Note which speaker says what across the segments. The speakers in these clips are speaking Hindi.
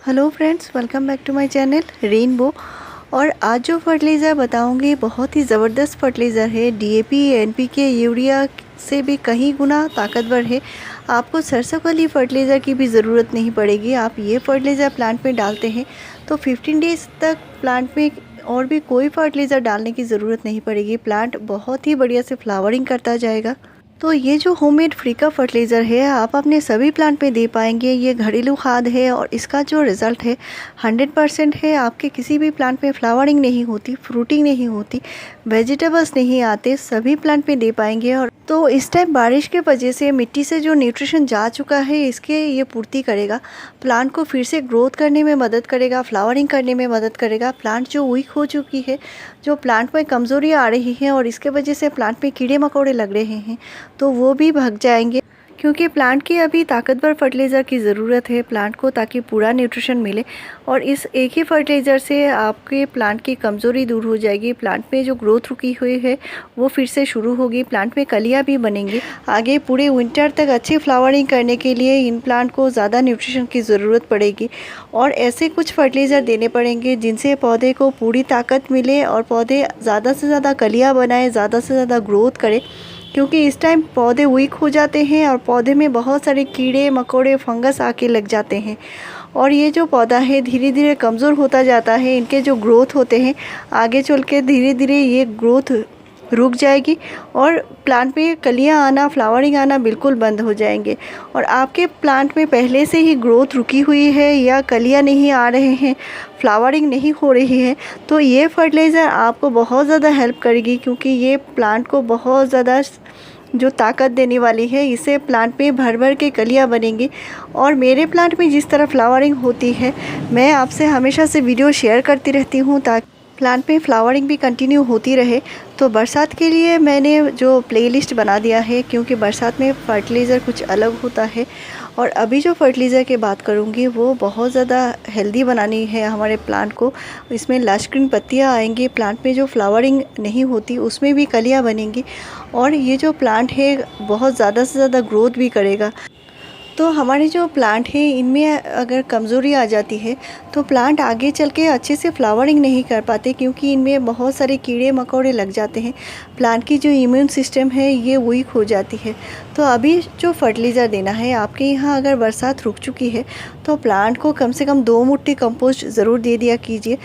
Speaker 1: Hello friends, welcome back to my channel rainbow. और आज जो फर्टिलाइज़र बताऊंगी बहुत ही ज़बरदस्त फर्टिलाइज़र है। डीएपी, एनपीके, यूरिया से भी कहीं गुना ताकतवर है। आपको सरसों वाली फर्टिलाइज़र की भी ज़रूरत नहीं पड़ेगी। आप ये फर्टिलाइज़र प्लांट में डालते हैं तो 15 डेज़ तक प्लांट में और भी कोई फर्टिलाइज़र डालने की ज़रूरत नहीं पड़ेगी। प्लांट बहुत ही बढ़िया से फ्लावरिंग करता जाएगा। तो ये जो होममेड फ्रीका फर्टिलाइज़र है आप अपने सभी प्लांट पे दे पाएंगे। ये घरेलू खाद है और इसका जो रिज़ल्ट है 100% है। आपके किसी भी प्लांट में फ्लावरिंग नहीं होती, फ्रूटिंग नहीं होती, वेजिटेबल्स नहीं आते, सभी प्लांट पे दे पाएंगे। और तो इस टाइम बारिश के वजह से मिट्टी से जो न्यूट्रिशन जा चुका है इसके ये पूर्ति करेगा। प्लांट को फिर से ग्रोथ करने में मदद करेगा, फ्लावरिंग करने में मदद करेगा। प्लांट जो वीक हो चुकी है, जो प्लांट में कमज़ोरी आ रही है और इसके वजह से प्लांट में कीड़े मकोड़े लग रहे हैं तो वो भी भाग जाएंगे। क्योंकि प्लांट की अभी ताकतवर फर्टिलाइज़र की ज़रूरत है प्लांट को, ताकि पूरा न्यूट्रिशन मिले। और इस एक ही फर्टिलाइज़र से आपके प्लांट की कमज़ोरी दूर हो जाएगी। प्लांट में जो ग्रोथ रुकी हुई है वो फिर से शुरू होगी। प्लांट में कलियाँ भी बनेंगी। आगे पूरे विंटर तक अच्छी फ्लावरिंग करने के लिए इन प्लांट को ज़्यादा न्यूट्रिशन की ज़रूरत पड़ेगी। और ऐसे कुछ फर्टिलाइज़र देने पड़ेंगे जिनसे पौधे को पूरी ताकत मिले और पौधे ज़्यादा से ज़्यादा कलियाँ बनाए, ज़्यादा से ज़्यादा ग्रोथ करे। क्योंकि इस टाइम पौधे वीक हो जाते हैं और पौधे में बहुत सारे कीड़े मकोड़े फंगस आके लग जाते हैं और ये जो पौधा है धीरे धीरे कमज़ोर होता जाता है। इनके जो ग्रोथ होते हैं आगे चल के धीरे धीरे ये ग्रोथ रुक जाएगी और प्लांट में कलियां आना, फ्लावरिंग आना बिल्कुल बंद हो जाएंगे। और आपके प्लांट में पहले से ही ग्रोथ रुकी हुई है या कलियां नहीं आ रहे हैं, फ्लावरिंग नहीं हो रही है, तो ये फर्टिलाइज़र आपको बहुत ज़्यादा हेल्प करेगी। क्योंकि ये प्लांट को बहुत ज़्यादा जो ताकत देने वाली है। इससे प्लांट में भर भर के कलियां बनेंगी। और मेरे प्लांट में जिस तरह फ्लावरिंग होती है मैं आपसे हमेशा से वीडियो शेयर करती रहती हूँ ताकि प्लांट में फ्लावरिंग भी कंटिन्यू होती रहे। तो बरसात के लिए मैंने जो प्लेलिस्ट बना दिया है, क्योंकि बरसात में फर्टिलाइज़र कुछ अलग होता है। और अभी जो फर्टिलाइज़र की बात करूँगी वो बहुत ज़्यादा हेल्दी बनानी है हमारे प्लांट को। इसमें लश ग्रीन पत्तियाँ आएंगी, प्लांट में जो फ्लावरिंग नहीं होती उसमें भी कलियाँ बनेंगी और ये जो प्लांट है बहुत ज़्यादा से ज़्यादा ग्रोथ भी करेगा। तो हमारे जो प्लांट है इनमें अगर कमज़ोरी आ जाती है तो प्लांट आगे चल के अच्छे से फ्लावरिंग नहीं कर पाते, क्योंकि इनमें बहुत सारे कीड़े मकोड़े लग जाते हैं। प्लांट की जो इम्यून सिस्टम है ये वीक हो जाती है। तो अभी जो फर्टिलाइज़र देना है आपके यहाँ, अगर बरसात रुक चुकी है तो प्लांट को कम से कम 2 मुट्ठी कंपोस्ट ज़रूर दे दिया कीजिए।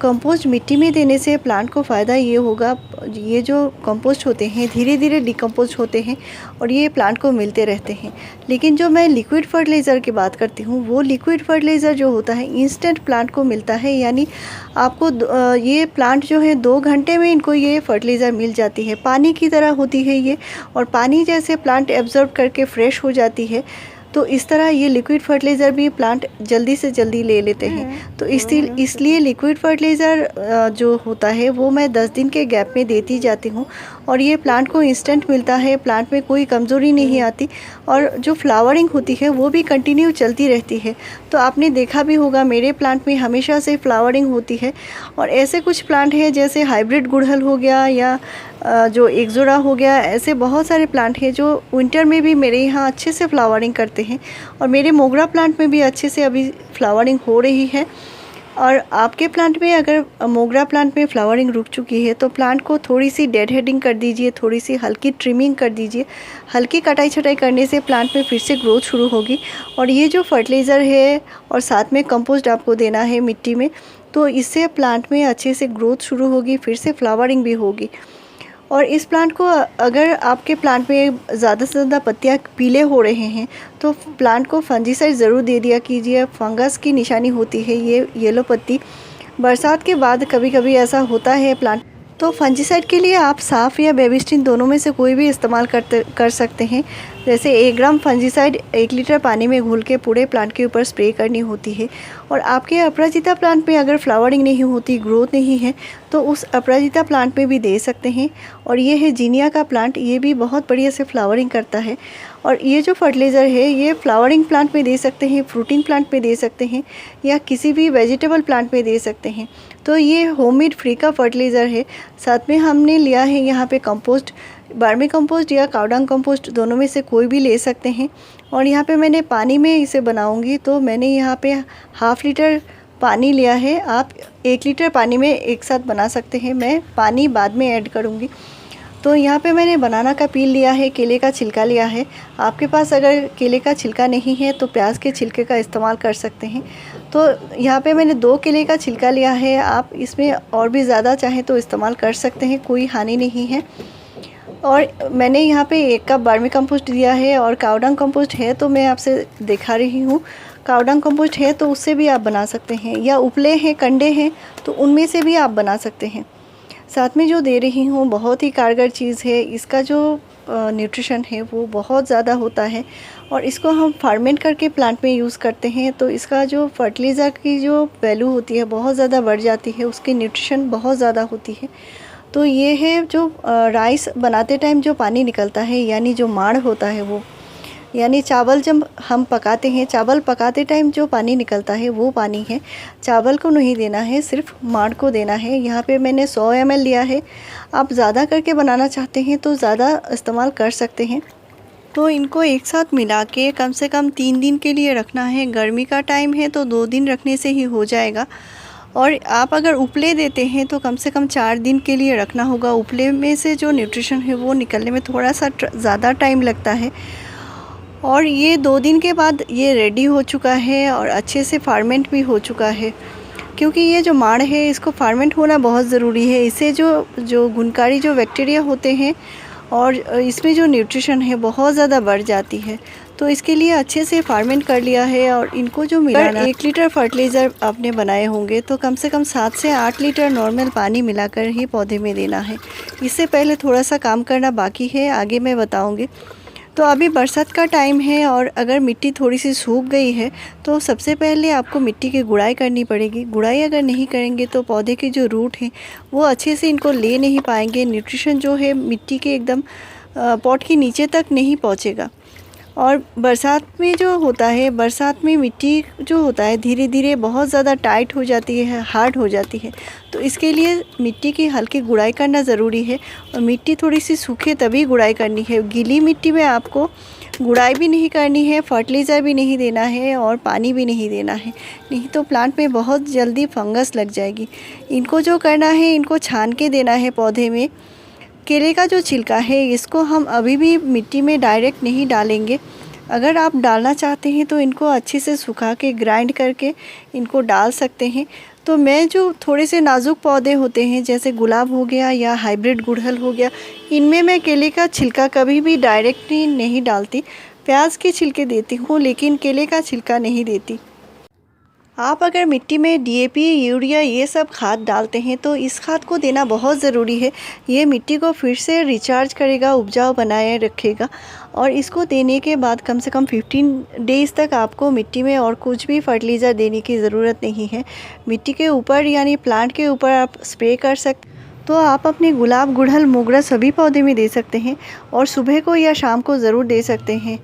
Speaker 1: कंपोस्ट मिट्टी में देने से प्लांट को फ़ायदा ये होगा, ये जो कंपोस्ट होते हैं धीरे धीरे डिकम्पोस्ट होते हैं और ये प्लांट को मिलते रहते हैं। लेकिन जो मैं लिक्विड फर्टिलाइज़र की बात करती हूँ वो लिक्विड फर्टिलाइज़र जो होता है इंस्टेंट प्लांट को मिलता है। यानी आपको ये प्लांट जो है 2 घंटे में इनको ये फर्टिलाइज़र मिल जाती है। पानी की तरह होती है ये और पानी जैसे प्लांट एब्जॉर्ब करके फ्रेश हो जाती है। तो इस तरह ये लिक्विड फर्टिलाइज़र भी प्लांट जल्दी से जल्दी ले लेते हैं। तो इसलिए लिक्विड फर्टिलाइज़र जो होता है वो मैं 10 दिन के गैप में देती जाती हूँ और ये प्लांट को इंस्टेंट मिलता है। प्लांट में कोई कमज़ोरी नहीं आती और जो फ्लावरिंग होती है वो भी कंटिन्यू चलती रहती है। तो आपने देखा भी होगा मेरे प्लांट में हमेशा से फ्लावरिंग होती है। और ऐसे कुछ प्लांट हैं जैसे हाइब्रिड गुड़हल हो गया या जो एक्सोरा हो गया, ऐसे बहुत सारे प्लांट हैं जो विंटर में भी मेरे यहाँ अच्छे से फ्लावरिंग करते हैं। और मेरे मोगरा प्लांट में भी अच्छे से अभी फ्लावरिंग हो रही है। और आपके प्लांट में अगर मोगरा प्लांट में फ्लावरिंग रुक चुकी है तो प्लांट को थोड़ी सी डेड हेडिंग कर दीजिए, थोड़ी सी हल्की ट्रिमिंग कर दीजिए। हल्की कटाई छटाई करने से प्लांट में फिर से ग्रोथ शुरू होगी। और ये जो फर्टिलाइज़र है और साथ में कंपोस्ट आपको देना है मिट्टी में, तो इससे प्लांट में अच्छे से ग्रोथ शुरू होगी, फिर से फ्लावरिंग भी होगी। और इस प्लांट को अगर आपके प्लांट में ज़्यादा से ज़्यादा पत्तियाँ पीले हो रहे हैं तो प्लांट को फंजीसाइड ज़रूर दे दिया कीजिए। फंगस की निशानी होती है ये येलो पत्ती। बरसात के बाद कभी कभी ऐसा होता है प्लांट, तो फंजीसाइड के लिए आप साफ़ या बेबिस्टिन दोनों में से कोई भी इस्तेमाल कर सकते हैं। जैसे 1 ग्राम फंजीसाइड 1 लीटर पानी में घोल के पूरे प्लांट के ऊपर स्प्रे करनी होती है। और आपके अपराजिता प्लांट में अगर फ्लावरिंग नहीं होती, ग्रोथ नहीं है, तो उस अपराजिता प्लांट में भी दे सकते हैं। और ये है जीनिया का प्लांट, ये भी बहुत बढ़िया से फ्लावरिंग करता है। और ये जो फर्टिलाइज़र है ये फ्लावरिंग प्लांट में दे सकते हैं, फ्रूटिंग प्लांट में दे सकते हैं या किसी भी वेजिटेबल प्लांट में दे सकते हैं। तो ये होममेड फ्रीका फर्टिलाइज़र है। साथ में हमने लिया है यहाँ पे कंपोस्ट, वर्मी कंपोस्ट या कावडंग कंपोस्ट दोनों में से कोई भी ले सकते हैं। और यहाँ पे मैंने पानी में इसे बनाऊंगी, तो मैंने यहाँ पे हाफ़ लीटर पानी लिया है। आप 1 लीटर पानी में एक साथ बना सकते हैं, मैं पानी बाद में ऐड करूँगी। तो यहाँ पे मैंने बनाना का पील लिया है, केले का छिलका लिया है। आपके पास अगर केले का छिलका नहीं है तो प्याज के छिलके का इस्तेमाल कर सकते हैं। तो यहाँ पे मैंने 2 केले का छिलका लिया है, आप इसमें और भी ज़्यादा चाहें तो इस्तेमाल कर सकते हैं, कोई हानि नहीं है। और मैंने यहाँ पे 1 कप वर्मी कंपोस्ट दिया है, और काऊ डंग कंपोस्ट है तो मैं आपसे दिखा रही हूँ। काऊ डंग कंपोस्ट है तो उससे भी आप बना सकते हैं, या उपले हैं, कंडे हैं तो उनमें से भी आप बना सकते हैं। साथ में जो दे रही हूँ बहुत ही कारगर चीज़ है, इसका जो न्यूट्रिशन है वो बहुत ज़्यादा होता है, और इसको हम फर्मेंट करके प्लांट में यूज़ करते हैं तो इसका जो फर्टिलाइज़र की जो वैल्यू होती है बहुत ज़्यादा बढ़ जाती है, उसकी न्यूट्रिशन बहुत ज़्यादा होती है। तो ये है जो राइस बनाते टाइम जो पानी निकलता है, यानी जो माड़ होता है वो, यानी चावल जब हम पकाते हैं, चावल पकाते टाइम जो पानी निकलता है वो पानी है। चावल को नहीं देना है, सिर्फ माड़ को देना है। यहाँ पे मैंने 100 ml लिया है। आप ज़्यादा करके बनाना चाहते हैं तो ज़्यादा इस्तेमाल कर सकते हैं। तो इनको एक साथ मिला के कम से कम 3 दिन के लिए रखना है। गर्मी का टाइम है तो 2 दिन रखने से ही हो जाएगा। और आप अगर उपले देते हैं तो कम से कम 4 दिन के लिए रखना होगा। उपले में से जो न्यूट्रिशन है वो निकलने में थोड़ा सा ज़्यादा टाइम लगता है। और ये 2 दिन के बाद ये रेडी हो चुका है और अच्छे से फार्मेंट भी हो चुका है, क्योंकि ये जो माड़ है इसको फार्मेंट होना बहुत ज़रूरी है। इससे जो गुणकारी जो बैक्टीरिया होते हैं और इसमें जो न्यूट्रिशन है बहुत ज़्यादा बढ़ जाती है। तो इसके लिए अच्छे से फार्मेंट कर लिया है। और इनको जो मिलाना, 1 लीटर फर्टिलाइज़र आपने बनाए होंगे तो कम से कम 7 से 8 लीटर नॉर्मल पानी मिलाकर ही पौधे में देना है। इससे पहले थोड़ा सा काम करना बाकी है, आगे मैं बताऊँगी। तो अभी बरसात का टाइम है और अगर मिट्टी थोड़ी सी सूख गई है तो सबसे पहले आपको मिट्टी की गुड़ाई करनी पड़ेगी। गुड़ाई अगर नहीं करेंगे तो पौधे के जो रूट हैं वो अच्छे से इनको ले नहीं पाएंगे। न्यूट्रिशन जो है मिट्टी के एकदम पॉट के नीचे तक नहीं पहुंचेगा। और बरसात में जो होता है, बरसात में मिट्टी जो होता है धीरे धीरे बहुत ज़्यादा टाइट हो जाती है, हार्ड हो जाती है। तो इसके लिए मिट्टी की हल्की गुड़ाई करना ज़रूरी है, और मिट्टी थोड़ी सी सूखे तभी गुड़ाई करनी है। गीली मिट्टी में आपको गुड़ाई भी नहीं करनी है, फर्टिलाइज़र भी नहीं देना है और पानी भी नहीं देना है, नहीं तो प्लांट में बहुत जल्दी फंगस लग जाएगी। इनको जो करना है, इनको छान के देना है पौधे में। केले का जो छिलका है इसको हम अभी भी मिट्टी में डायरेक्ट नहीं डालेंगे। अगर आप डालना चाहते हैं तो इनको अच्छे से सुखा के ग्राइंड करके इनको डाल सकते हैं। तो मैं जो थोड़े से नाजुक पौधे होते हैं जैसे गुलाब हो गया या हाइब्रिड गुड़हल हो गया, इनमें मैं केले का छिलका कभी भी डायरेक्टली नहीं डालती। प्याज के छिलके देती हूँ लेकिन केले का छिलका नहीं देती। आप अगर मिट्टी में डीएपी, यूरिया ये सब खाद डालते हैं तो इस खाद को देना बहुत ज़रूरी है। ये मिट्टी को फिर से रिचार्ज करेगा, उपजाऊ बनाए रखेगा। और इसको देने के बाद कम से कम 15 डेज़ तक आपको मिट्टी में और कुछ भी फर्टिलाइज़र देने की ज़रूरत नहीं है। मिट्टी के ऊपर यानी प्लांट के ऊपर आप स्प्रे कर सकते। तो आप अपने गुलाब, गुड़हल, मोगरा सभी पौधे में दे सकते हैं, और सुबह को या शाम को ज़रूर दे सकते हैं।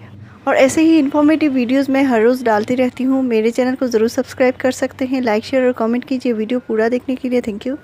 Speaker 1: और ऐसे ही इन्फॉर्मेटिव वीडियोस मैं हर रोज़ डालती रहती हूँ। मेरे चैनल को ज़रूर सब्सक्राइब कर सकते हैं। लाइक, शेयर और कमेंट कीजिए। वीडियो पूरा देखने के लिए थैंक यू।